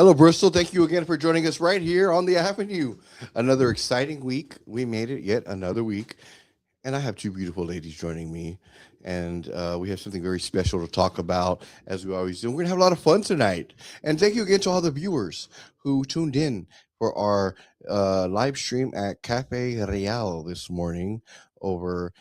Hello, Bristol. Thank you again for joining us right here on the Avenue. Another exciting week. We made it yet another week. And I have two beautiful ladies joining me. And we have something very special to talk about, as we always do. We're going to have a lot of fun tonight. And thank you again to all the viewers who tuned in for our live stream at Cafe Real this morning. Over,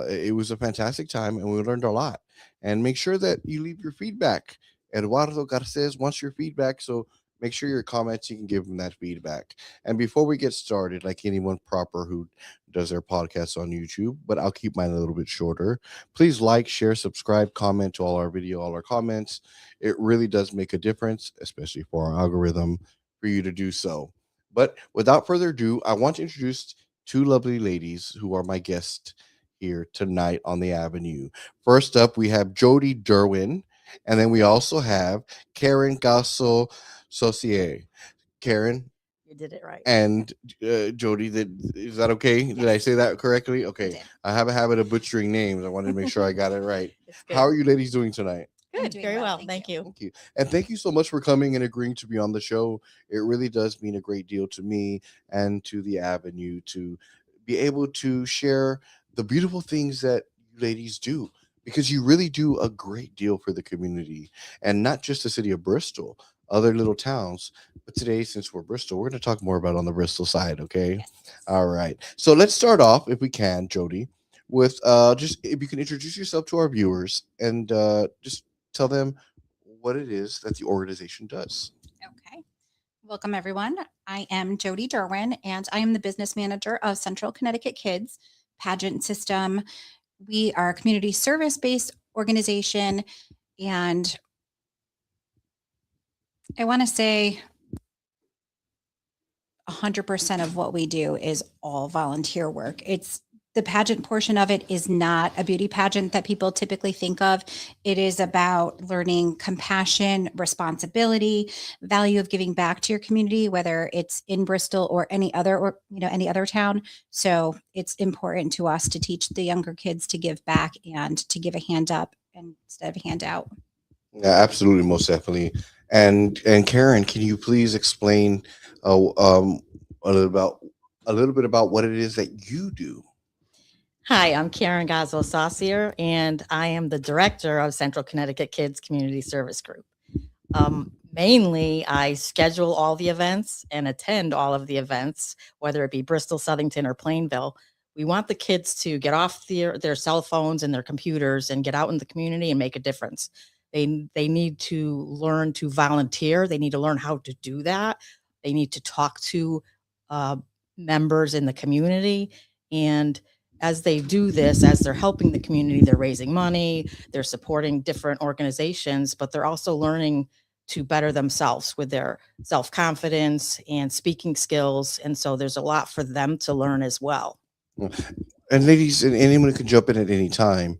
it was a fantastic time, and we learned a lot. And make sure that you leave your feedback. Eduardo Garces wants your feedback, so make sure your comments, you can give him that feedback. And before we get started, like anyone proper who does their podcast on YouTube, but I'll keep mine a little bit shorter. Please like, share, subscribe, comment to all our video, all our comments. It really does make a difference, especially for our algorithm, for you to do so. But without further ado, I want to introduce two lovely ladies who are my guests here tonight on the Avenue. First up, we have Jody Derwin, and then we also have Karen Gasso Saucier. Karen, You did it right. and Jody, is that okay? Did I say that correctly? Okay. did. I have a habit of butchering names. I wanted to make sure I got it right. It's good. How are you ladies doing tonight? Good. I'm doing Very well, well. thank Thank you. Thank you. And thank you so much for coming and agreeing to be on the show. It really does mean a great deal to me and to the Avenue to be able to share the beautiful things that you ladies do, because you really do a great deal for the community, and not just the city of Bristol, other little towns. But today, since we're Bristol, we're going to talk more about on the Bristol side. Okay. Yes. All right. So let's start off, if we can, Jody, with just if you can introduce yourself to our viewers and just tell them what it is that the organization does. Okay. Welcome, everyone. I am Jody Derwin, and I am the business manager of Central Connecticut Kids Pageant System. We are a community service based organization, and I want to say 100% of what we do is all volunteer work. It's the pageant portion of it is not a beauty pageant that people typically think of. It is about learning compassion, responsibility, value of giving back to your community, whether it's in Bristol or any other town. So it's important to us to teach the younger kids to give back and to give a hand up instead of a hand out. Yeah, absolutely, most definitely. And Karen, can you please explain uh, um, a little bit about what it is that you do? Hi, I'm Karen Gazzo Saucier, and I am the director of Central Connecticut Kids Community Service Group. Mainly, I schedule all the events and attend all of the events, whether it be Bristol, Southington, or Plainville. We want the kids to get off their cell phones and their computers and get out in the community and make a difference. They need to learn to volunteer. They need to learn how to do that. They need to talk to members in the community. And as they do this, as they're helping the community, they're raising money, they're supporting different organizations, but they're also learning to better themselves with their self-confidence and speaking skills. And so there's a lot for them to learn as well. And ladies, and anyone can jump in at any time.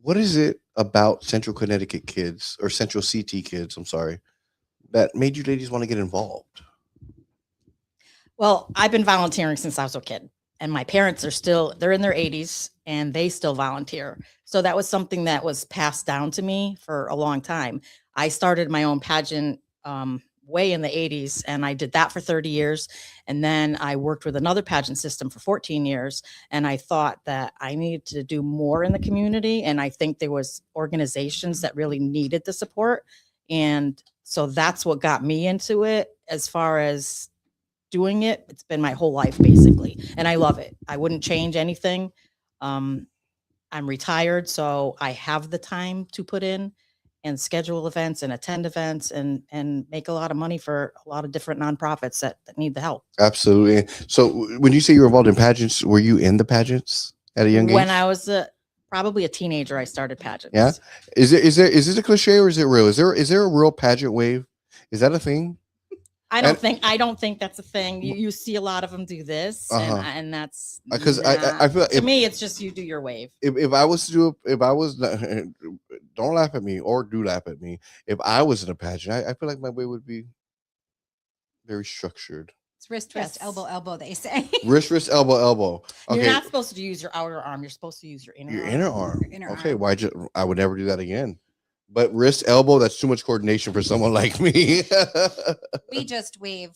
What is it about Central Connecticut Kids, or Central CT Kids, I'm sorry, that made you ladies want to get involved? Well, I've been volunteering since I was a kid, and my parents they're in their 80s and they still volunteer. So that was something that was passed down to me for a long time. I started my own pageant way in the 80s, and I did that for 30 years. And then I worked with another pageant system for 14 years. And I thought that I needed to do more in the community. And I think there was organizations that really needed the support. And so that's what got me into it. As far as doing it, it's been my whole life basically, and I love it. I wouldn't change anything. I'm retired, so I have the time to put in and schedule events and attend events and make a lot of money for a lot of different nonprofits that need the help. Absolutely. So when you say you were involved in pageants, were you in the pageants at a young age? When I was probably a teenager, I started pageants. Yeah. Is this a cliche or is it real? Is there a real pageant wave? Is that a thing? I don't think that's a thing. You see a lot of them do this, and that's because I feel to me it's just you do your wave. If I was to do if I was don't laugh at me or do laugh at me. If I was in a pageant, I feel like my way would be very structured. It's wrist, elbow, elbow, they say. Wrist, elbow. Okay. You're not supposed to use your outer arm. You're supposed to use your inner arm. Your inner arm. Okay, I would never do that again. But wrist, elbow, that's too much coordination for someone like me. We just wave.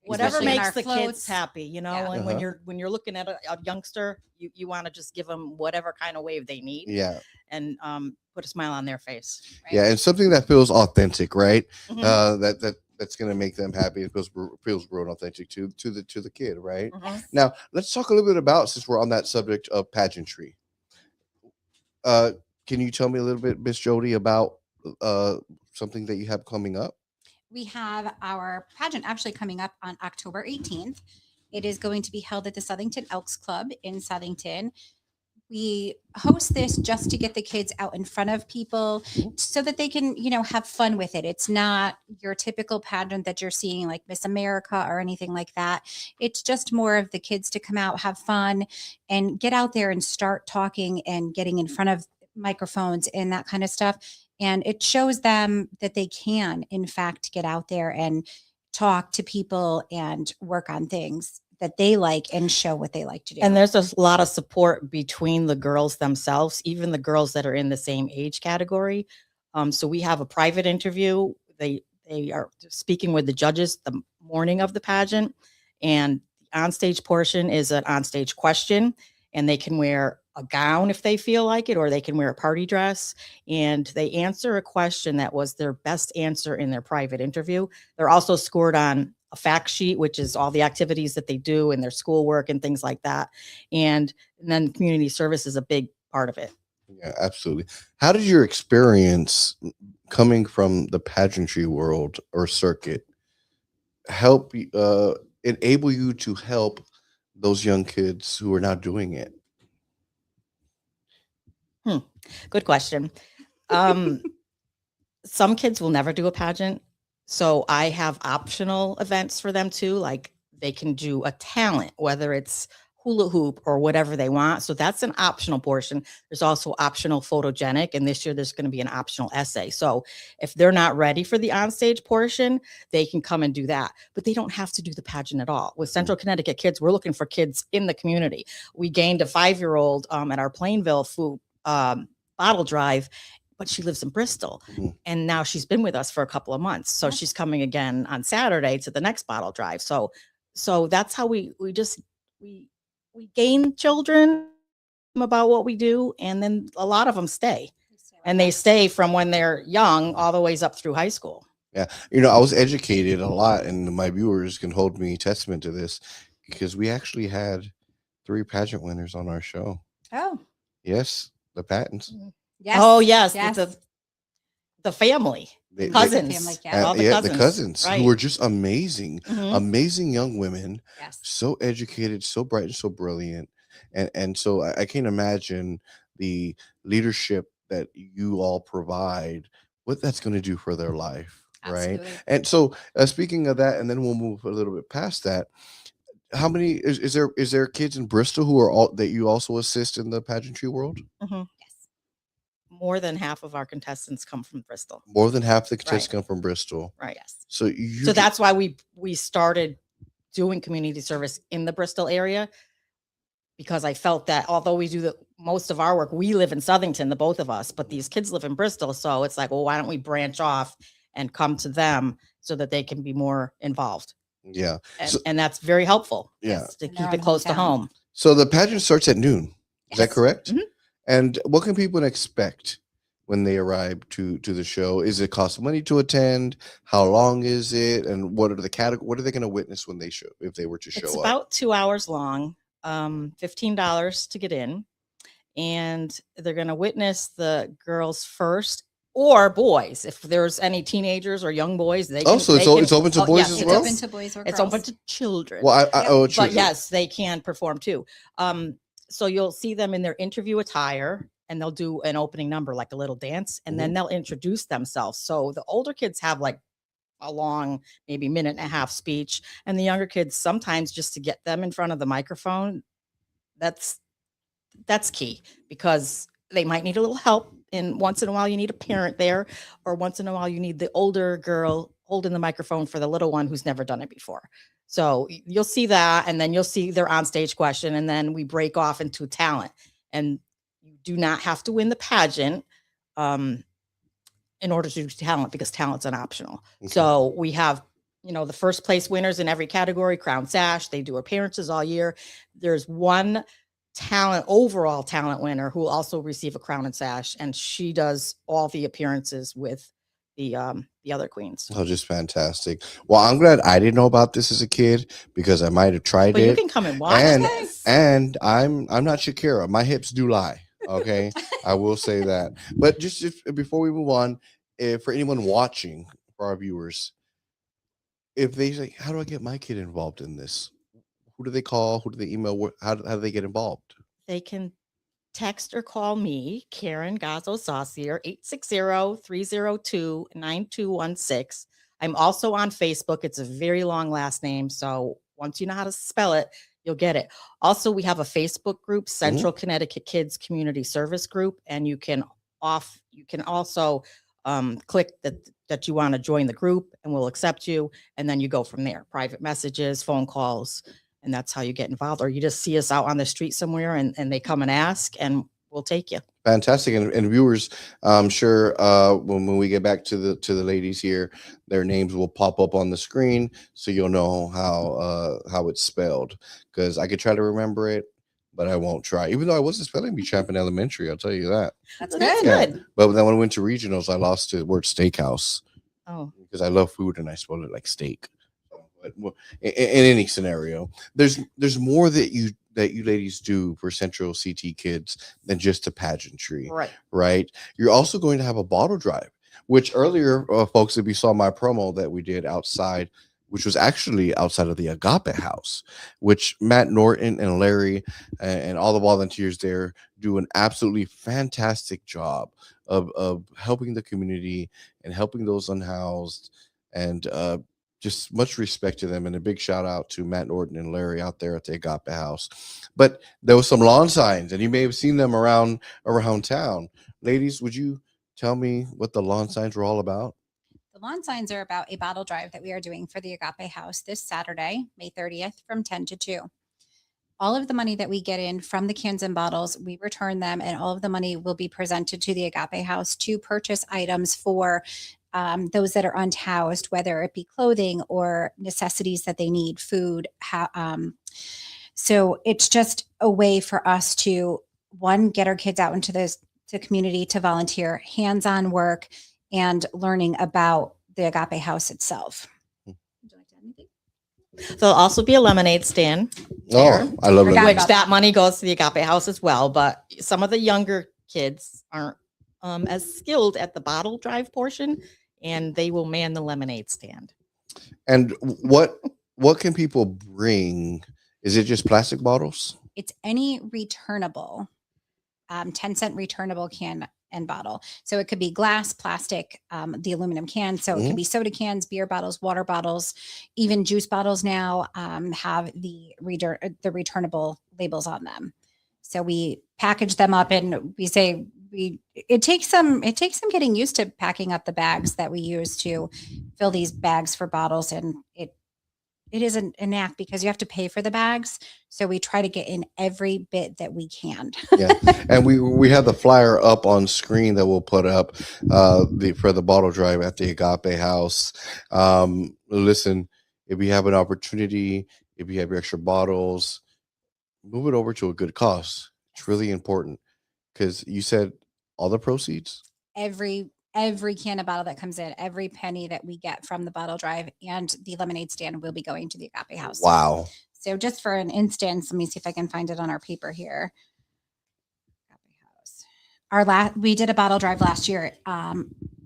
Whatever especially in makes our the kids floats. happy, you know, Yeah. and Uh-huh. when you're looking at a youngster, you want to just give them whatever kind of wave they need Yeah. and put a smile on their face. Right? Yeah. And something that feels authentic, right? Mhm. That's gonna make them happy. It feels real and authentic to the kid, right? Mhm. Now let's talk a little bit about, since we're on that subject of pageantry. Uh, can you tell me a little bit, Miss Jody, about uh something that you have coming up? We have our pageant actually coming up on October 18th. It is going to be held at the Southington Elks Club in Southington. We host this just to get the kids out in front of people Mhm. so that they can, have fun with it. It's not your typical pageant that you're seeing like Miss America or anything like that. It's just more of the kids to come out, have fun, and get out there and start talking and getting in front of microphones and that kind of stuff. And it shows them that they can, in fact, get out there and talk to people and work on things that they like and show what they like to do. And there's a lot of support between the girls themselves, even the girls that are in the same age category. So we have a private interview. They are speaking with the judges the morning of the pageant, and the onstage portion is an onstage question, and they can wear a gown if they feel like it, or they can wear a party dress, and they answer a question that was their best answer in their private interview. They're also scored on a fact sheet, which is all the activities that they do in their schoolwork and things like that. And then community service is a big part of it. Yeah, absolutely. How did your experience coming from the pageantry world or circuit help enable you to help those young kids who are now doing it? Good question. Some kids will never do a pageant. So I have optional events for them too. Like they can do a talent, whether it's hula hoop or whatever they want. So that's an optional portion. There's also optional photogenic. And this year there's going to be an optional essay. So if they're not ready for the onstage portion, they can come and do that. But they don't have to do the pageant at all. With Central Connecticut Kids, we're looking for kids in the community. We gained a 5-year-old at our Plainville food bottle drive, but she lives in Bristol. Mhm. And now she's been with us for a couple of months. So Yes. she's coming again on Saturday to the next bottle drive. So that's how we gain children about what we do. And then a lot of them stay. And they stay from when they're young all the ways up through high school. Yeah. I was educated a lot, and my viewers can hold me testament to this, because we actually had 3 pageant winners on our show. Oh, Yes, the patents. yes. Oh, yes. Yes. The family, They- cousins. Family, yeah. All the yeah, cousins. the cousins Right. who were just amazing, Mhm. amazing young women, Yes. so educated, so bright, and so brilliant. And so I can't imagine the leadership that you all provide, what that's going to do for their life, right? Absolutely. And so speaking of that, and then we'll move a little bit past that. How many is there kids in Bristol who are all that you also assist in the pageantry world? Mhm. Yes. More than half of our contestants come from Bristol. More than half the kids Right. come from Bristol. Right. Yes. So you So that's why we started doing community service in the Bristol area, because I felt that although we do the most of our work, we live in Southington, the both of us, but these kids live in Bristol. So it's like, well, why don't we branch off and come to them so that they can be more involved? yeah. And, So- and that's very helpful. Yeah. yes, to In their keep it own close to hometown. home. So the pageant starts at noon. Is that Yes. correct? Mhm. And what can people expect when they arrive to the show? Is it cost money to attend? How long is it? And what are the category? What are they going to witness when they show, if they were to show It's up? about 2 hours long, $15 to get in. And they're going to witness the girls first, or boys. If there's any teenagers or young boys, they can. So it's they can- it's open to boys yes, as It's well. open to boys or It's girls. open to children. Well, Yeah. true. But yes, they can perform too. So you'll see them in their interview attire, and they'll do an opening number, like a little dance, and then they'll introduce themselves. So the older kids have like a long, maybe minute and a half speech, and the younger kids sometimes just to get them in front of the microphone. That's key, because they might need a little help, and once in a while you need a parent there, or once in a while you need the older girl holding the microphone for the little one who's never done it before. So you'll see that, and then you'll see their onstage question, and then we break off into talent. And you do not have to win the pageant. in order to do talent because talent's an optional. Okay. So we have, the first place winners in every category, Crown Sash. They do appearances all year. There's one overall talent winner who will also receive a crown and sash, and she does all the appearances with the other queens. Oh, just fantastic. Well, I'm glad I didn't know about this as a kid because I might have tried But it. you can come and watch and this. and I'm not Shakira. My hips do lie. Okay, I will say that. But before we move on, for anyone watching, for our viewers, if they say, "How do I get my kid involved in this?" Who do they call? Who do they email? How do they get involved? They can text or call me, Karen Gazzo Saucier, 860-302-9216. I'm also on Facebook. It's a very long last name. So once you know how to spell it, you'll get it. Also, we have a Facebook group, Central Connecticut Kids Community Service Group, and you can also click that you want to join the group, and we'll accept you. And then you go from there. Private messages, phone calls, and that's how you get involved. Or you just see us out on the street somewhere, and they come and ask, and we'll take you. Fantastic. And viewers, I'm sure when we get back to the ladies here, their names will pop up on the screen, so you'll know how it's spelled. Because I could try to remember it, but I won't try. Even though I wasn't spelling bee champ in elementary, I'll tell you that. That's So good. that's Yeah. good. But then when I went to regionals, I lost the word steakhouse Oh, because I love food and I spelled it like steak. But in any scenario, there's more that you ladies do for Central CT Kids than just the pageantry, right. right? You're also going to have a bottle drive, which earlier, folks, if you saw my promo that we did outside, which was actually outside of the Agape House, which Matt Norton and Larry and all the volunteers there do an absolutely fantastic job of helping the community and helping those unhoused, and just much respect to them, and a big shout out to Matt Norton and Larry out there at the Agape House. But there was some lawn signs, and you may have seen them around town. Ladies, would you tell me what the lawn signs were all about? The lawn signs are about a bottle drive that we are doing for the Agape House this Saturday, May 30th from 10 to 2. All of the money that we get in from the cans and bottles, we return them, and all of the money will be presented to the Agape House to purchase items for those that are unhoused, whether it be clothing or necessities that they need, food. So it's just a way for us to, one, get our kids out into the community to volunteer, hands-on work, and learning about the Agape House itself. Would you like to add anything? There'll also be a lemonade stand, Oh, I love Forgot it. which about that money goes to the Agape House as well. But some of the younger kids aren't as skilled at the bottle drive portion, and they will man the lemonade stand. And what can people bring? Is it just plastic bottles? It's any returnable, 10-cent returnable can and bottle. So it could be glass, plastic, the aluminum can. So it could be soda cans, beer bottles, water bottles, even juice bottles now have the returnable labels on them. So we package them up, and we say it takes some getting used to packing up the bags that we use to fill these bags for bottles, and it is a knack because you have to pay for the bags. So we try to get in every bit that we can. Yeah, and we have the flyer up on screen that we'll put up for the bottle drive at the Agape House. Listen, if you have an opportunity, if you have your extra bottles, move it over to a good cause. It's really important because you said all the proceeds. Every can of bottle that comes in, every penny that we get from the bottle drive and the lemonade stand will be going to the Agape House. Wow. So just for an instance, let me see if I can find it on our paper here. Agape House. We did a bottle drive last year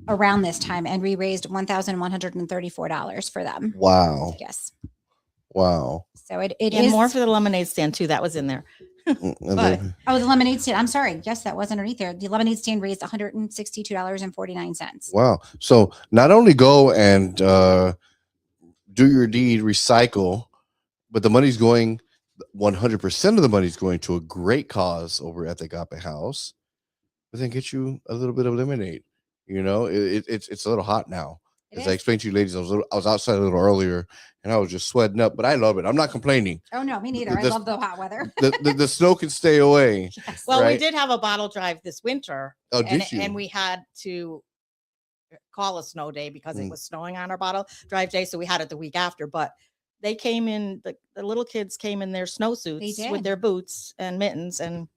around this time, and we raised $1,134 for them. Wow. Yes. Wow. So it And is more for the lemonade stand too. That was in there. And But- then- Oh, the lemonade stand. I'm sorry. Yes, that was underneath there. The lemonade stand raised $162.49. wow. So not only go and do your deed, recycle, but the money's going, 100% of the money's going to a great cause over at the Agape House. But then get you a little bit of lemonade. You know, it's a little hot now. It As I is. explained to you ladies, I was outside a little earlier and I was just sweating up, but I love it. I'm not complaining. Oh no, me neither. I This- love the hot weather. The snow can stay away. Yes. Well, we Right. did have a bottle drive this winter, Oh, and, did you? and we had to call a snow day because it Mm. was snowing on our bottle drive day. So we had it the week after, but they came in, the little kids came in their snowsuits did. with their boots and mittens. And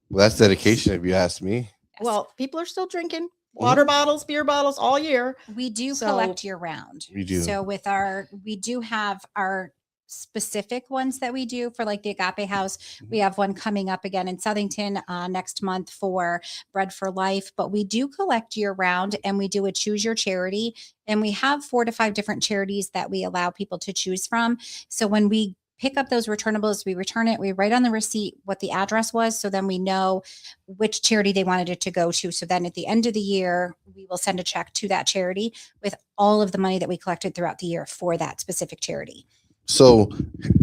Well, that's dedication, if you ask me. Yes. well, people are still drinking water bottles, beer bottles all year. We do So- collect year round. We do. So we do have our specific ones that we do for like the Agape House. We have one coming up again in Southington next month for Bread for Life, but we do collect year round and we do a choose your charity. And we have 4 to 5 different charities that we allow people to choose from. So when we pick up those returnables, we return it, we write on the receipt what the address was. So then we know which charity they wanted it to go to. So then at the end of the year, we will send a check to that charity with all of the money that we collected throughout the year for that specific charity. So,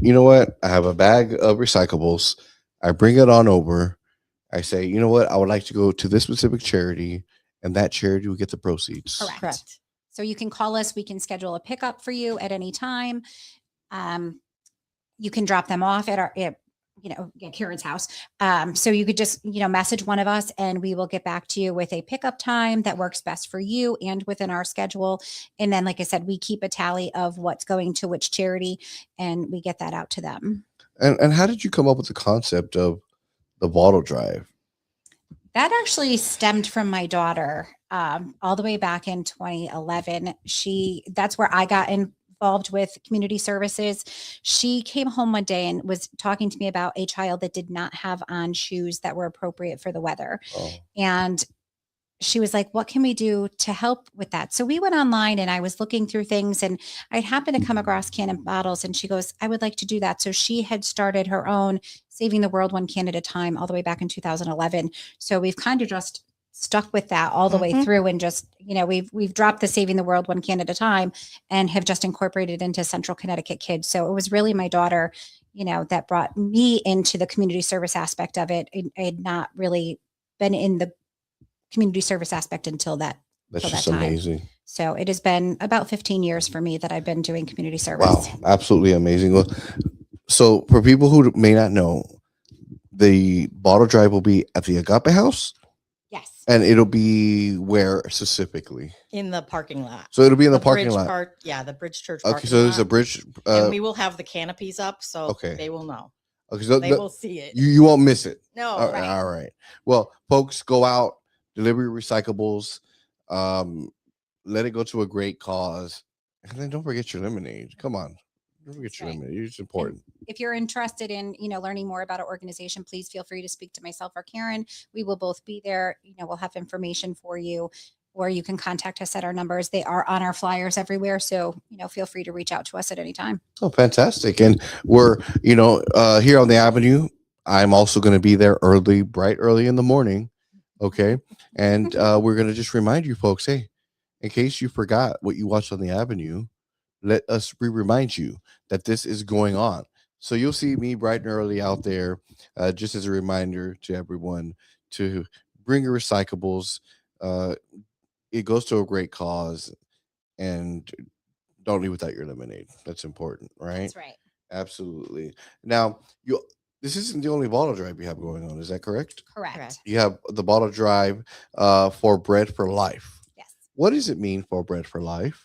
you know what? I have a bag of recyclables. I bring it on over. I say, you know what? I would like to go to this specific charity, and that charity will get the proceeds. Correct. So you can call us. We can schedule a pickup for you at any time. You can drop them off at Karen's house. So you could just, message one of us and we will get back to you with a pickup time that works best for you and within our schedule. And then, like I said, we keep a tally of what's going to which charity and we get that out to them. And how did you come up with the concept of the bottle drive? That actually stemmed from my daughter all the way back in 2011. That's where I got involved with community services. She came home one day and was talking to me about a child that did not have on shoes that were appropriate for the weather. Oh. And she was like, what can we do to help with that? So we went online and I was looking through things and I happened to come across Cannon bottles and she goes, I would like to do that. So she had started her own Saving the World 1 Can at a Time all the way back in 2011. So we've kind of just stuck with that all the way through and just, we've dropped the Saving the World 1 Can at a Time and have just incorporated into Central Connecticut Kids. So it was really my daughter, that brought me into the community service aspect of it. I had not really been in the community service aspect until that. That's till just that time. amazing. So it has been about 15 years for me that I've been doing community service. Wow, absolutely amazing. Well, so for people who may not know, the bottle drive will be at the Agape House. Yes. And it'll be where specifically? in the parking lot. So it'll be in the parking bridge lot. the Bridge Church. Okay, parking so there's a lot. bridge. And we will have the canopies up, so Okay. they will know. Okay, so They will see it. you won't miss it. No, All right. right, all right. Well, folks, go out, deliver your recyclables, let it go to a great cause, and then don't forget your lemonade. Come on, don't forget your Right. lemonade. It's important. If you're interested in, learning more about our organization, please feel free to speak to myself or Karen. We will both be there. We'll have information for you, or you can contact us at our numbers. They are on our flyers everywhere. So, feel free to reach out to us at any time. Oh, fantastic! And we're, here on the Avenue. I'm also going to be there bright early in the morning. Okay, and we're going to just remind you folks, hey, in case you forgot what you watched on the Avenue, let us remind you that this is going on. So you'll see me bright and early out there, just as a reminder to everyone to bring your recyclables. It goes to a great cause, and don't leave without your lemonade. That's important, right? That's right. Absolutely. Now, this isn't the only bottle drive you have going on. Is that correct? Correct. Correct. You have the bottle drive for Bread for Life. Yes. What does it mean for Bread for Life?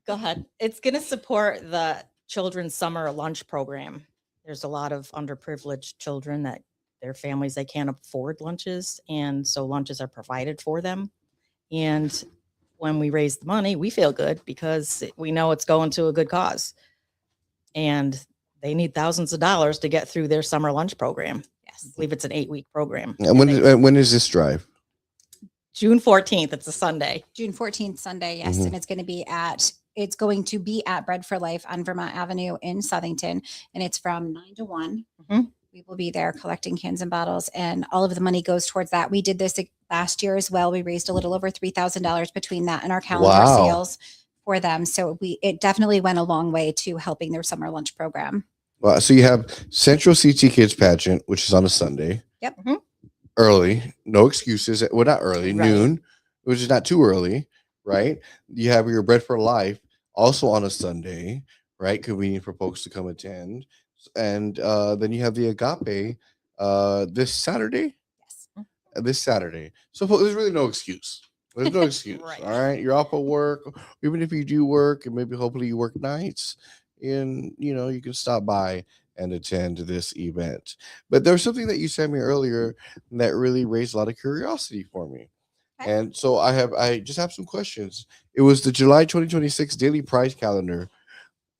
Go ahead. It's going to support the children's summer lunch program. There's a lot of underprivileged children that their families, they can't afford lunches. And so lunches are provided for them. And when we raise the money, we feel good because we know it's going to a good cause. And they need thousands of dollars to get through their summer lunch program. I Yes. believe it's an 8-week program. And when is this drive? June 14th, it's a Sunday. June 14th, Sunday. Yes. Mhm. And it's going to be at Bread for Life on Vermont Avenue in Southington. And it's from 9 to 1. Mhm. We will be there collecting cans and bottles, and all of the money goes towards that. We did this last year as well. We raised a little over $3,000 between that and our calendar Wow. sales for them. So it definitely went a long way to helping their summer lunch program. Well, so you have Central CT Kids Pageant, which is on a Sunday. Yep. Mhm. Early, no excuses. Well, not early, Right. noon, which is not too early, right? You have your Bread for Life also on a Sunday, right? Convenient for folks to come attend. And then you have the Agape this Saturday. Yes. This Saturday. So there's really no excuse. There's no excuse. Right. All right. You're off of work. Even if you do work and maybe hopefully you work nights and you can stop by and attend this event. But there's something that you sent me earlier that really raised a lot of curiosity for me. Okay. And so I just have some questions. It was the July 2026 daily prize calendar.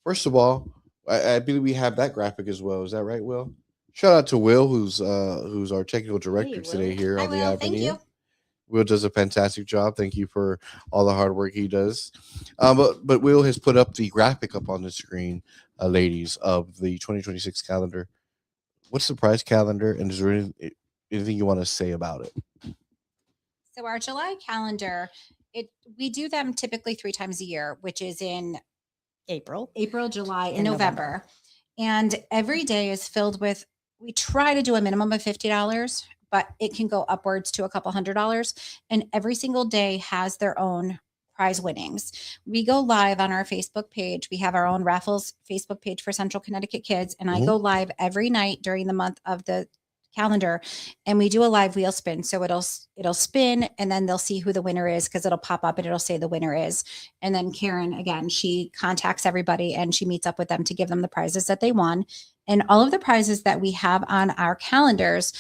First of all, I believe we have that graphic as well. Is that right, Will? Shout out to Will, who's our technical director today Will. here I on the will. Thank Avenue. you. Will does a fantastic job. Thank you for all the hard work he does. But Will has put up the graphic up on the screen, ladies, of the 2026 calendar. What's the prize calendar, and is there anything you want to say about it? So our July calendar, we do them typically 3 times a year, which is in April. April, July, and And November. November. And every day is filled with, we try to do a minimum of $50, but it can go upwards to a couple $100. And every single day has their own prize winnings. We go live on our Facebook page. We have our own raffles Facebook page for Central Connecticut Kids. And I Mhm. go live every night during the month of the calendar, and we do a live wheel spin. So it'll spin, and then they'll see who the winner is, because it'll pop up and it'll say the winner is. And then Karen, again, she contacts everybody and she meets up with them to give them the prizes that they won. And all of the prizes that we have on our calendars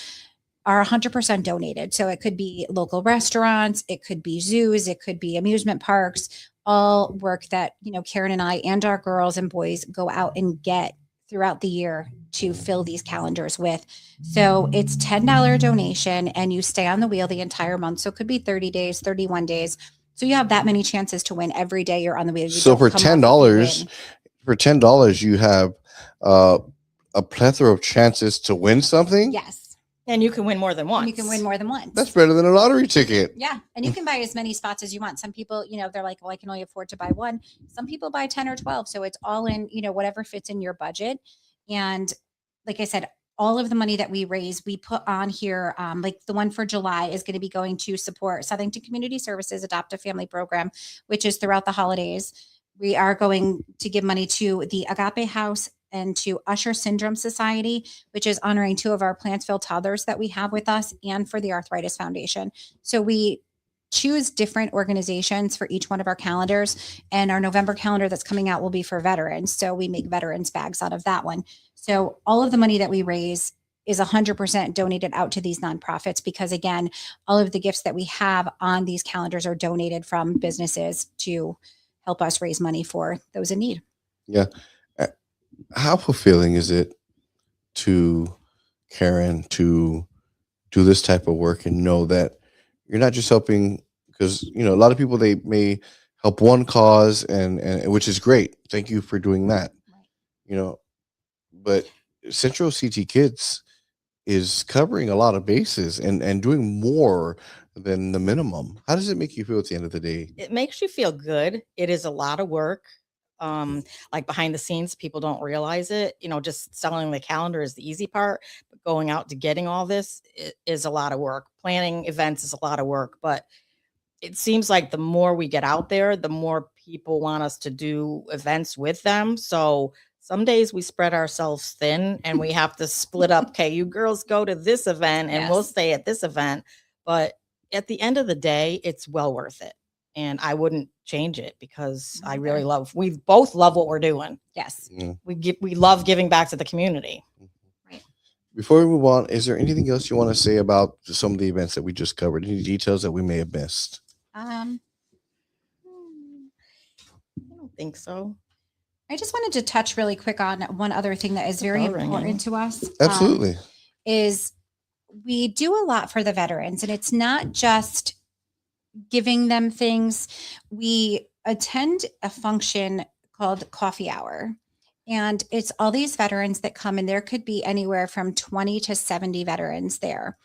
are 100% donated. So it could be local restaurants, it could be zoos, it could be amusement parks, all work that, Karen and I and our girls and boys go out and get throughout the year to fill these calendars with. So it's $10 donation, and you stay on the wheel the entire month. So it could be 30 days, 31 days. So you have that many chances to win every day you're on the wheel. You So don't for come off if you win. $10, you have a plethora of chances to win something. Yes. And you can win more than And once. you can win more than once. That's better than a lottery ticket. Yeah. And you can buy as many spots as you want. Some people, they're like, well, I can only afford to buy one. Some people buy 10 or 12. So it's all in, whatever fits in your budget. And like I said, all of the money that we raise, we put on here. Like the one for July is going to be going to support Southington Community Services Adopt a Family Program, which is throughout the holidays. We are going to give money to the Agape House and to Usher Syndrome Society, which is honoring 2 of our Plantsville toddlers that we have with us, and for the Arthritis Foundation. So we choose different organizations for each one of our calendars, and our November calendar that's coming out will be for veterans. So we make veterans bags out of that one. So all of the money that we raise is 100% donated out to these nonprofits, because again, all of the gifts that we have on these calendars are donated from businesses to help us raise money for those in need. Yeah. How fulfilling is it to Karen to do this type of work and know that you're not just helping, because a lot of people, they may help one cause, and which is great. Thank you for doing that. Right. But Central CT Kids is covering a lot of bases and doing more than the minimum. How does it make you feel at the end of the day? It makes you feel good. It is a lot of work. Like behind the scenes, people don't realize it. Just selling the calendar is the easy part, but going out to getting all this is a lot of work. Planning events is a lot of work, but it seems like the more we get out there, the more people want us to do events with them. So some days we spread ourselves thin and we have to split up. Okay, you girls go to this event and we'll Yes. stay at this event. But at the end of the day, it's well worth it. And I wouldn't change it, because I really we both love what we're doing. Yes. We love giving back to the community. Before we move on, is there anything else you want to say about some of the events that we just covered? Any details that we may have missed? I don't think so. I just wanted to touch really quick on one other thing that is very Bell ringing. important to us. Absolutely. Is we do a lot for the veterans, and it's not just giving them things. We attend a function called Coffee Hour, and it's all these veterans that come, and there could be anywhere from 20 to 70 veterans there.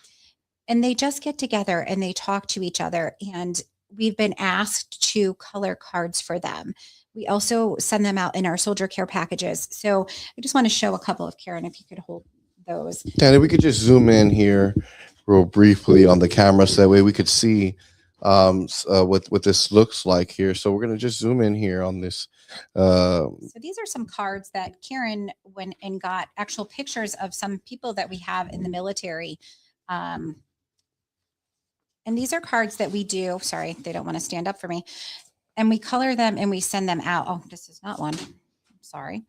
And they just get together and they talk to each other. And we've been asked to color cards for them. We also send them out in our soldier care packages. So I just want to show a couple of, Karen, if you could hold those. Danny, we could just zoom in here real briefly on the camera so that way we could see what this looks like here. So we're going to just zoom in here on this. So these are some cards that Karen went and got actual pictures of some people that we have in the military. And these are cards that we do. Sorry, they don't want to stand up for me. And we color them and we send them out. Oh, this is not one. I'm sorry.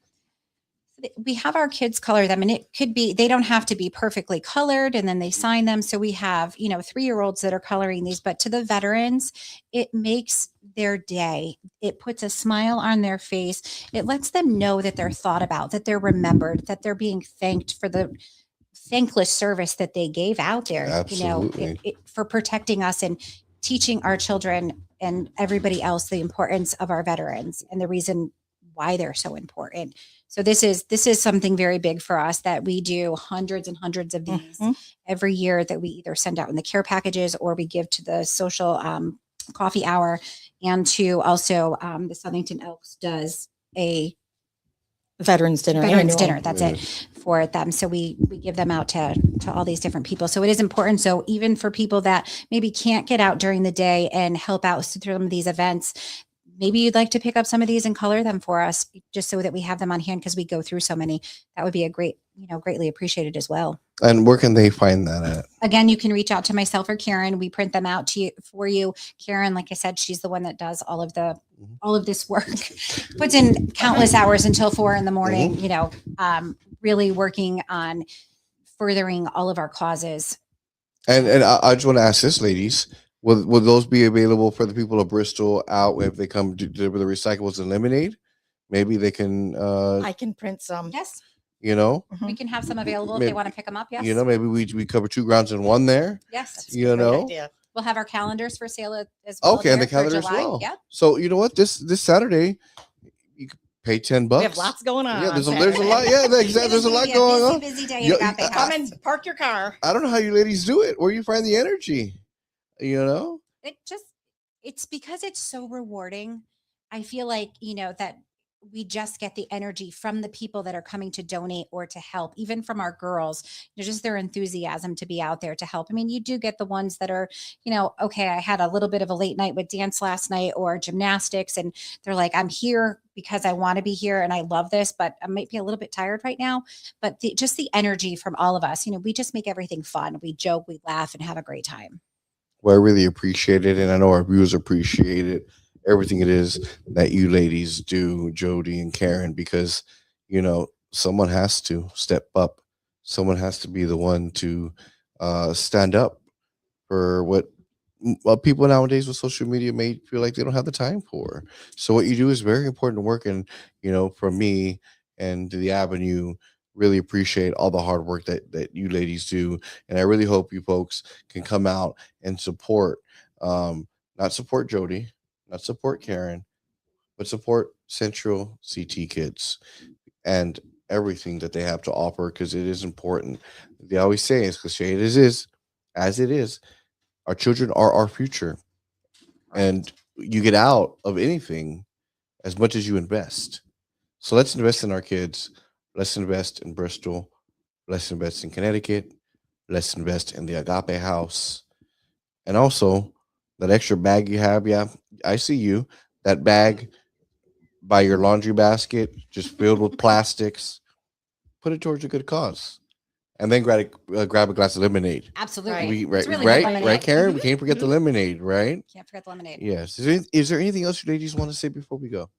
We have our kids color them, and it could be, they don't have to be perfectly colored, and then they sign them. So we have, 3-year-olds that are coloring these, but to the veterans, it makes their day. It puts a smile on their face. It lets them know that they're thought about, that they're remembered, that they're being thanked for the thankless service that they gave out there, Absolutely. for protecting us and teaching our children and everybody else the importance of our veterans and the reason why they're so important. So this is something very big for us, that we do hundreds and hundreds of these every year, that we either send out in the care packages or we give to the social coffee hour, and to also the Southington Elks does a Veterans dinner. veterans annual. dinner. That's it for them. So we give them out to all these different people. So it is important. So even for people that maybe can't get out during the day and help out through some of these events, maybe you'd like to pick up some of these and color them for us, just so that we have them on hand, because we go through so many. That would be a greatly appreciated as well. And where can they find that at? Again, you can reach out to myself or Karen. We print them out for you. Karen, like I said, she's the one that does all of this work, puts in countless hours until 4 a.m, really working on furthering all of our causes. And I just want to ask this, ladies, will those be available for the people of Bristol out if they come to deliver the recyclables and lemonade? Maybe they can, I can print some. Yes, Mhm. we can have some available if Maybe- they want to pick them up. Yes. maybe we cover 2 grounds in one there. Yes. That's a You great know? idea. We'll have our calendars for sale as well. Okay, and the there for calendar as July. well. Yep. So you know what? This Saturday, you could pay $10. We have lots going on. Yeah, on there's a Saturday. lot. Yeah, exactly. There's a lot going on. Busy day Yo, at Agape Come House. and park your car. I don't know how you ladies do it. Where you find the energy? It's because it's so rewarding. I feel like, that we just get the energy from the people that are coming to donate or to help, even from our girls, just their enthusiasm to be out there to help. I mean, you do get the ones that are, okay, I had a little bit of a late night with dance last night or gymnastics, and they're like, I'm here because I want to be here and I love this, but I might be a little bit tired right now. But just the energy from all of us, we just make everything fun. We joke, we laugh, and have a great time. Well, I really appreciate it, and I know our viewers appreciate it. Everything it is that you ladies do, Jody and Karen, because someone has to step up. Someone has to be the one to stand up for what people nowadays with social media may feel like they don't have the time for. So what you do is very important work, and from me and the Avenue, really appreciate all the hard work that you ladies do, and I really hope you folks can come out and support, not support Jody, not support Karen, but support Central CT Kids and everything that they have to offer, because it is important. They always say, as cliche as it is, our children are our future, and you get out of anything as much as you invest. So let's invest in our kids. Let's invest in Bristol. Let's invest in Connecticut. Let's invest in the Agape House. And also, that extra bag you have, yeah, I see you. That bag by your laundry basket, just filled with plastics, put it towards a good cause. And then grab a glass of lemonade. Absolutely. Right. It's really good Right, lemonade. Karen? We can't forget the lemonade, right? Can't forget the lemonade. Yes. Is there anything else you ladies want to say before we go?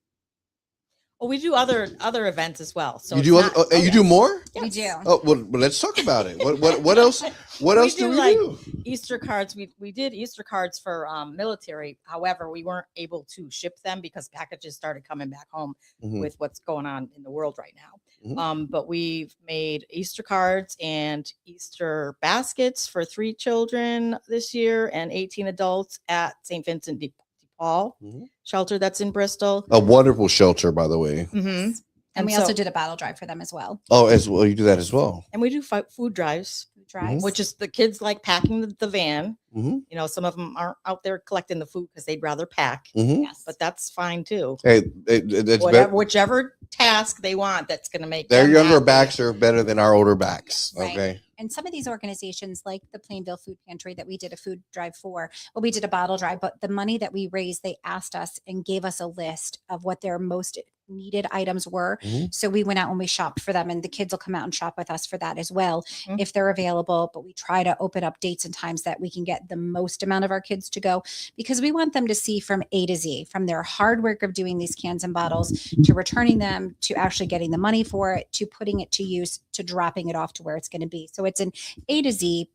Well, we do other events as well. So you it's do not- other, you do more? We do. Oh well, let's talk about it. What else? What else do we do? Easter cards. We did Easter cards for military. However, we weren't able to ship them because packages started coming back home Mhm. with what's going on in the world right now. Mhm. But we've made Easter cards and Easter baskets for 3 children this year and 18 adults at St. Vincent de Paul Mhm. shelter that's in Bristol. A wonderful shelter, by the way. Mm-hmm. And we so- also did a bottle drive for them as well. Oh, as well, you do that as well. And we do food drives, Food drives. which is the kids like packing the van. Mm-hmm. Some of them aren't out there collecting the food because they'd rather pack, Mm-hmm. Yes. but that's fine too. Hey, that's Whatever, better. whichever task they want, that's going to make Their them younger happy. backs are better than our older backs. Right. Okay. And some of these organizations, like the Plainville Food Pantry that we did a food drive for, well, we did a bottle drive, but the money that we raised, they asked us and gave us a list of what their most needed items were. Mhm. So we went out and we shopped for them, and the kids will come out and shop with us for that as well Mhm. if they're available. But we try to open up dates and times that we can get the most amount of our kids to go, because we want them to see from A to Z, from their hard work of doing these cans and bottles to returning them, to actually getting the money for it, to putting it to use, to dropping it off to where it's going to be. So it's an A to Z,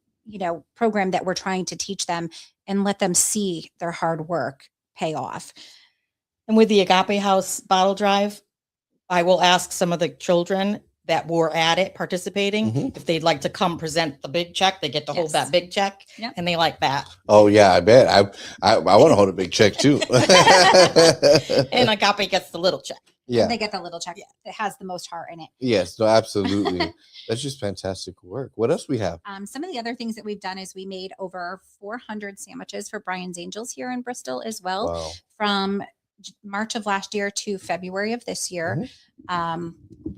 program that we're trying to teach them and let them see their hard work pay off. And with the Agape House bottle drive, I will ask some of the children that were at it participating Mhm. if they'd like to come present the big check. They get to hold Yes. that big check, Yep. and they like that. Oh yeah, I bet. I want to hold a big check too. And Agape gets the little check. yeah. They get the little check that has the most heart in it. Yes. No. Absolutely. That's just fantastic work. What else we have? Some of the other things that we've done is we made over 400 sandwiches for Brian's Angels here in Bristol as well, Wow. from March of last year to February of this year.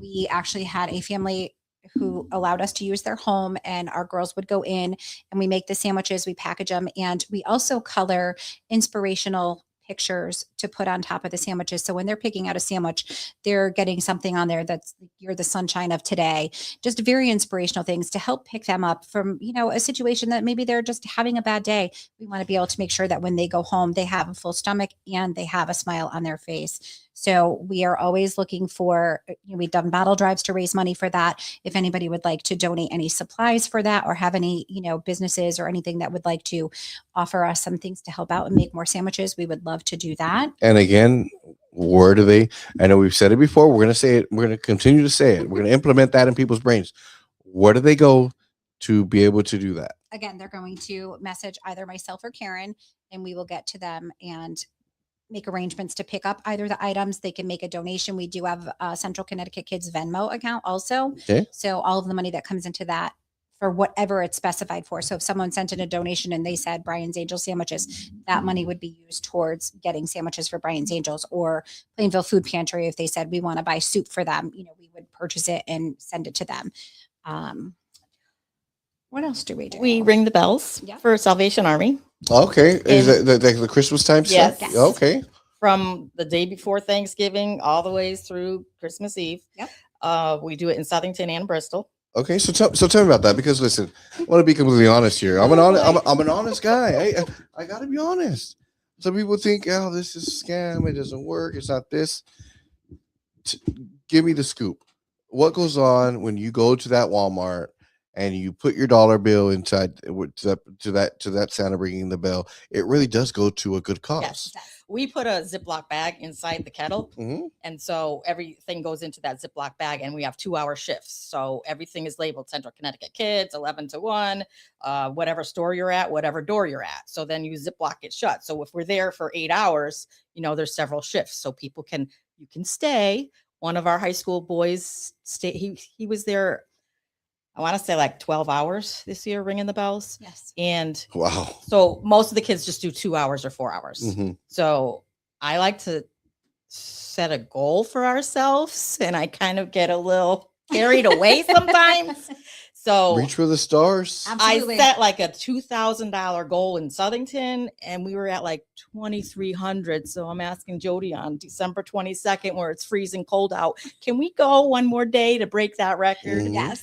We actually had a family who allowed us to use their home, and our girls would go in and we make the sandwiches, we package them, and we also color inspirational pictures to put on top of the sandwiches. So when they're picking out a sandwich, they're getting something on there that's "You're the sunshine of today." Just very inspirational things to help pick them up from, a situation that maybe they're just having a bad day. We want to be able to make sure that when they go home, they have a full stomach and they have a smile on their face. So we are always looking for, we've done bottle drives to raise money for that. If anybody would like to donate any supplies for that, or have any, businesses or anything that would like to offer us some things to help out and make more sandwiches, we would love to do that. And again, where do they? I know we've said it before. We're going to say it. We're going to continue to say it. We're going to implement that in people's brains. Where do they go to be able to do that? Again, they're going to message either myself or Karen, and we will get to them and make arrangements to pick up either the items. They can make a donation. We do have a Central Connecticut Kids Venmo account also. Okay. So all of the money that comes into that, for whatever it's specified for. So if someone sent in a donation and they said Brian's Angel sandwiches, that money would be used towards getting sandwiches for Brian's Angels. Or Plainville Food Pantry, if they said we want to buy soup for them, we would purchase it and send it to them. What else do we do? We ring the bells Yeah. for Salvation Army Okay. Is And- it the Christmas time stuff? Yes. Yes. Okay. from the day before Thanksgiving all the way through Christmas Eve. Yep. We do it in Southington and Bristol. Okay. So tell me about that, because listen, I want to be completely honest here. I'm an honest guy. I got to be honest. Some people think, oh, this is a scam. It doesn't work. It's not this. Give me the scoop. What goes on when you go to that Walmart and you put your dollar bill inside to that Santa ringing the bell? It really does go to a good cause. Yes. We put a Ziploc bag inside the kettle. Mhm. And so everything goes into that Ziploc bag, and we have 2-hour shifts. So everything is labeled Central Connecticut Kids, 11 to 1, whatever store you're at, whatever door you're at. So then you Ziploc it shut. So if we're there for 8 hours, there's several shifts. So you can stay. One of our high school boys he was there, I want to say like 12 hours this year ringing the bells. Yes. And Wow. so most of the kids just do 2 hours or 4 hours. Mhm. So I like to set a goal for ourselves, and I kind of get a little carried away sometimes. So Reach for the stars. Absolutely. I set like a $2,000 goal in Southington, and we were at like 2,300. So I'm asking Jody on December 22nd, where it's freezing cold out, can we go one more day to break that record? Mhm. Yes.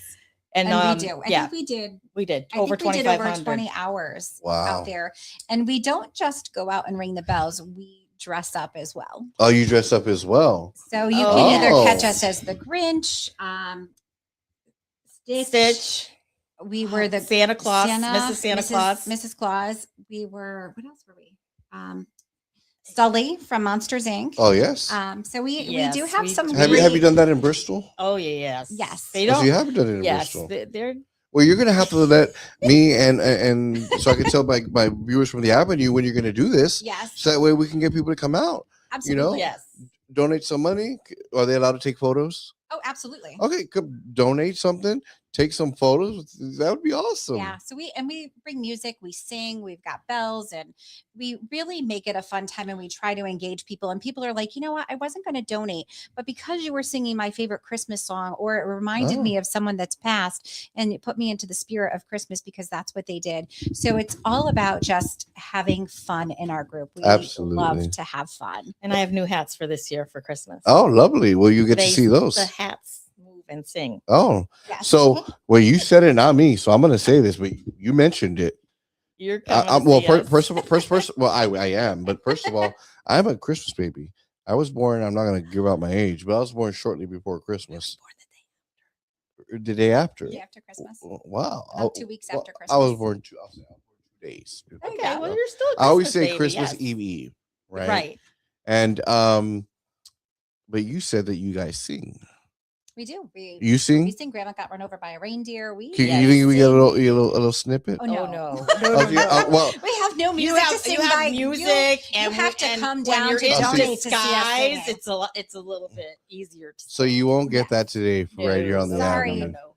And, And we do. I yeah, think we did. we did I over think we did over 2,500. 20 hours Wow. out there. And we don't just go out and ring the bells. We dress up as well. Oh, you dress up as well. So you can either catch Oh. us as the Grinch, Stitch. Stitch, We were the Santa Claus, Mrs. Santa Claus. Mrs. Claus. We were, what else were we? Sully from Monsters Inc. Oh yes. So we Yes, do have we some. do. have you great- done that in Bristol? Oh yes. Yes. They Oh, don't. so you haven't done it in Yes, Bristol. they're Well, you're gonna have to let me and so I can tell my viewers from the Avenue when you're gonna do this, Yes. so that way we can get people to come out, Absolutely. yes. donate some money. Are they allowed to take photos? Oh, absolutely. Okay, donate something. take some photos. That would be awesome. Yeah. So we bring music, we sing, we've got bells, and we really make it a fun time, and we try to engage people. And people are like, you know what, I wasn't going to donate, but because you were singing my favorite Christmas song, or it reminded Oh. me of someone that's passed, and it put me into the spirit of Christmas because that's what they did. So it's all about just having fun in our group. We Absolutely. love to have fun. And I have new hats for this year for Christmas. Oh, lovely. Well, you get to They- see those. The hats move and sing. Oh, Yes. so well, you said it, not me. So I'm going to say this, but you mentioned it. You're coming. I'm, to well, see us. first, well, I am, but first of all, I'm a Christmas baby. I was born. I'm not going to give out my age, but I was born shortly before Christmas. The day after. Yeah, after Christmas. Wow. About 2 weeks well, after I was Christmas. born 2 days. before Okay, Yeah. well, you're still. A I always Christmas say baby, Christmas yes. Eve, right? Right. And but you said that you guys sing. We do. You We sing? sing Grandma Got Run Over by a Reindeer. We Can Yes. you think we get a sing. little snippet? Oh, Oh no. no. Okay, well, We have no You music have, to sing you have by. music, You and have to and come when down you're to in donate to see us disguise. singing. It's a little bit easier. To so you won't get Yes. that today right here on the Sorry. avenue. No.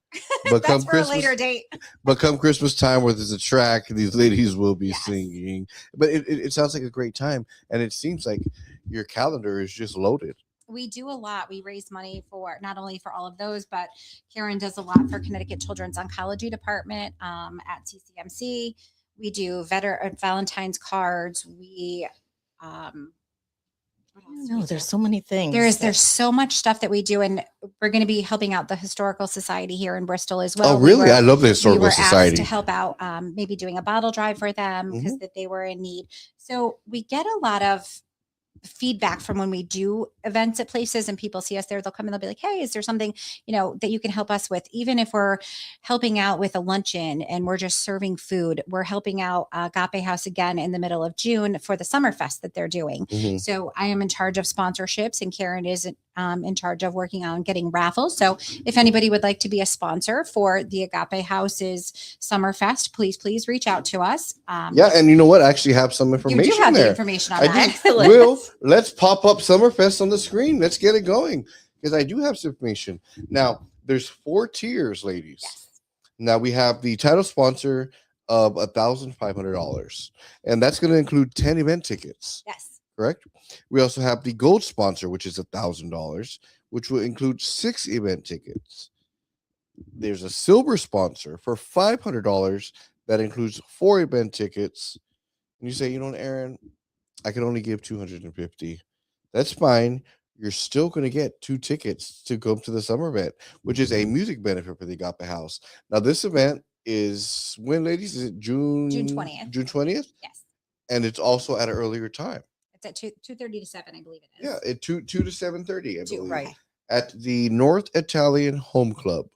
But come That's for a Christmas, later date. but come Christmas time where there's a track, these ladies will be Yes. singing. But it sounds like a great time, and it seems like your calendar is just loaded. We do a lot. We raise money for not only for all of those, but Karen does a lot for Connecticut Children's Oncology Department at CCMC. We do Valentine's cards. We what else do we No, do? there's so many things. There's so much stuff that we do, and we're going to be helping out the Historical Society here in Bristol as well. Oh, really? I love the We Historical were asked Society. to help out, maybe doing a bottle drive for them because that they were in need. So we get a lot of feedback from when we do events at places and people see us there. They'll come and they'll be like, "Hey, is there something that you can help us with?" Even if we're helping out with a luncheon and we're just serving food, we're helping out Agape House again in the middle of June for the Summer Fest that they're doing. Mhm. So I am in charge of sponsorships, and Karen is in charge of working on getting raffles. So if anybody would like to be a sponsor for the Agape House's Summer Fest, please reach out to us. Yeah, and you know what? I actually have some you information do have there. the information on I that. do. Excellent. Will, let's pop up Summerfest on the screen. Let's get it going because I do have some information. Now, there's 4 tiers, ladies. Yes. Now we have the title sponsor of $1,500, and that's going to include 10 event tickets. Yes. Correct. We also have the gold sponsor, which is $1,000, which will include 6 event tickets. There's a silver sponsor for $500 that includes 4 event tickets. And you say, you know, Aaron, I can only give 250. That's fine. You're still going to get 2 tickets to come to the summer event, which is a music benefit for the Agape House. Now, this event is when, ladies? Is it June 20th. June 20th, Yes. and it's also at an earlier time. It's at 2:30 to 7, I believe it is. Yeah, at 2 to 7:30, I Two, believe. right. At the North Italian Home Club,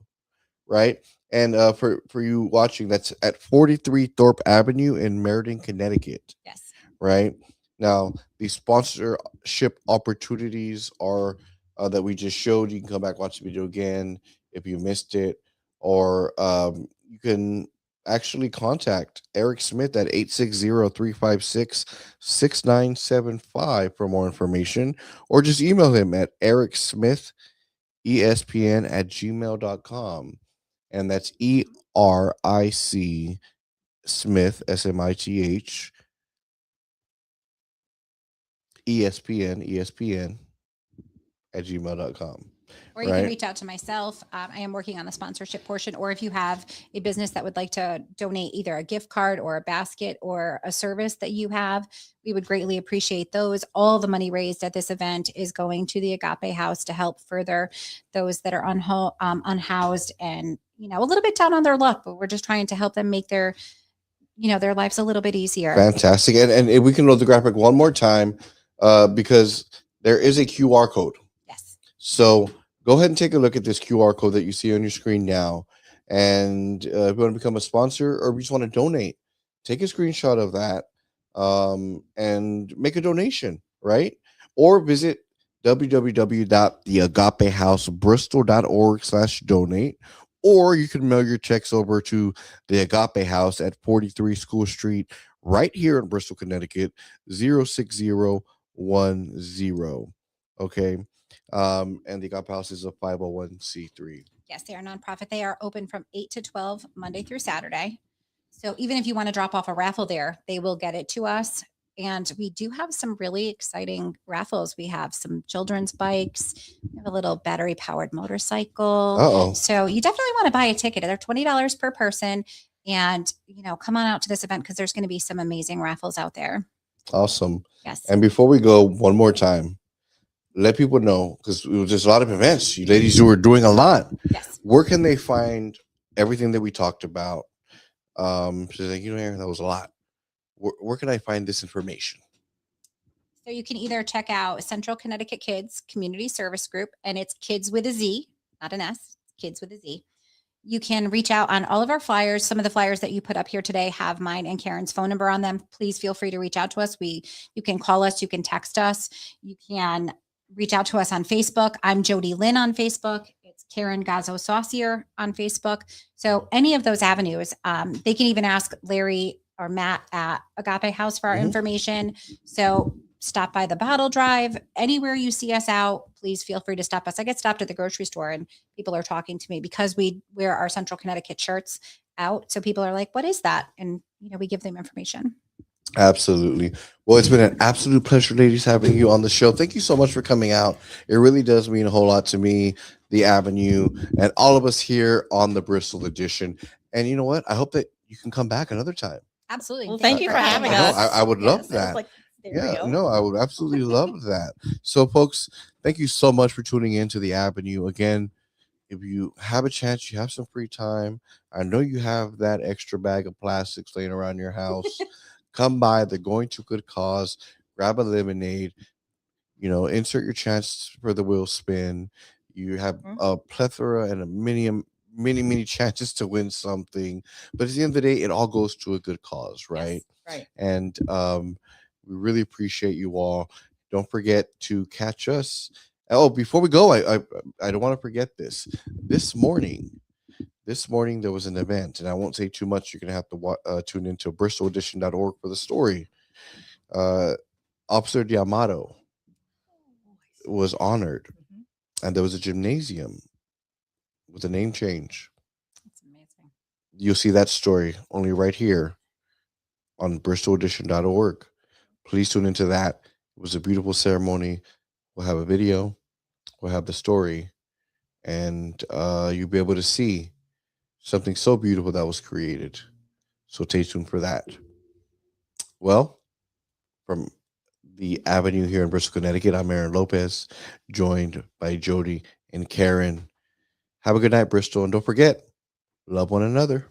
right? And for you watching, that's at 43 Thorpe Avenue in Meriden, Connecticut, Yes. right? Now, the sponsorship opportunities are that we just showed. You can come back, watch the video again if you missed it, or you can actually contact Eric Smith at 860-356-6975 for more information, or just email him at ericsmithespn@gmail.com. And that's ERIC Smith, SMITH, ESPN @gmail.com. Or you Right. can reach out to myself. I am working on the sponsorship portion. Or if you have a business that would like to donate either a gift card or a basket or a service that you have, we would greatly appreciate those. All the money raised at this event is going to the Agape House to help further those that are unhoused and, a little bit down on their luck, but we're just trying to help them make their lives a little bit easier. Fantastic. And if we can load the graphic one more time, because there is a QR code. Yes. So go ahead and take a look at this QR code that you see on your screen now. And if you want to become a sponsor or you just want to donate, take a screenshot of that and make a donation, right? Or visit www.theagapeHouseBristol.org/donate. Or you can mail your checks over to the Agape House at 43 School Street, right here in Bristol, Connecticut, 06010. Okay. And the Agape House is a 501c3. Yes, they are nonprofit. They are open from 8 to 12 Monday through Saturday. So even if you want to drop off a raffle there, they will get it to us. And we do have some really exciting raffles. We have some children's bikes, we have a little battery powered motorcycle. Uh-oh. So you definitely want to buy a ticket. They're $20 per person. And, come on out to this event because there's going to be some amazing raffles out there. Awesome. Yes. And before we go, one more time, let people know, because there's a lot of events. You ladies who are doing a lot. Yes. Where can they find everything that we talked about? She's like, Aaron, that was a lot. Where can I find this information? So you can either check out Central Connecticut Kids Community Service Group, and it's kids with a Z, not an S, kids with a Z. You can reach out on all of our flyers. Some of the flyers that you put up here today have mine and Karen's phone number on them. Please feel free to reach out to us. You can call us, you can text us, you can reach out to us on Facebook. I'm Jody Lynn on Facebook. It's Karen Gazzo Saucier on Facebook. So any of those avenues, they can even ask Larry or Matt at Agape House for our information. So stop by the bottle drive. Anywhere you see us out, please feel free to stop us. I get stopped at the grocery store and people are talking to me because we wear our Central Connecticut shirts out. So people are like, what is that? And, we give them information. Absolutely. Well, it's been an absolute pleasure, ladies, having you on the show. Thank you so much for coming out. It really does mean a whole lot to me, the Avenue, and all of us here on the Bristol edition. And you know what? I hope that you can come back another time. Absolutely. Well, thank you for having No, us. I would love Yes, that. like stereo. No, I would absolutely love that. So, folks, thank you so much for tuning in to the Avenue. Again, if you have a chance, you have some free time, I know you have that extra bag of plastics laying around your house. Come by. They're going to good cause. Grab a lemonade. Insert your chance for the wheel spin. You have a plethora and a many chances to win something. But at the end of the day, it all goes to a good cause, right? Yes, right. And we really appreciate you all. Don't forget to catch us. Oh, before we go, I don't want to forget this. This morning there was an event, and I won't say too much. You're gonna have to tune into bristoledition.org for the story. Officer Diamato was honored, and there was a gymnasium with a name change. That's amazing. You'll see that story only right here on bristoledition.org. Please tune into that. It was a beautiful ceremony. We'll have a video, we'll have the story, and you'll be able to see something so beautiful that was created. So stay tuned for that. Well, from the Avenue here in Bristol, Connecticut, I'm Aaron Lopez, joined by Jody and Karen. Have a good night, Bristol, and don't forget, love one another.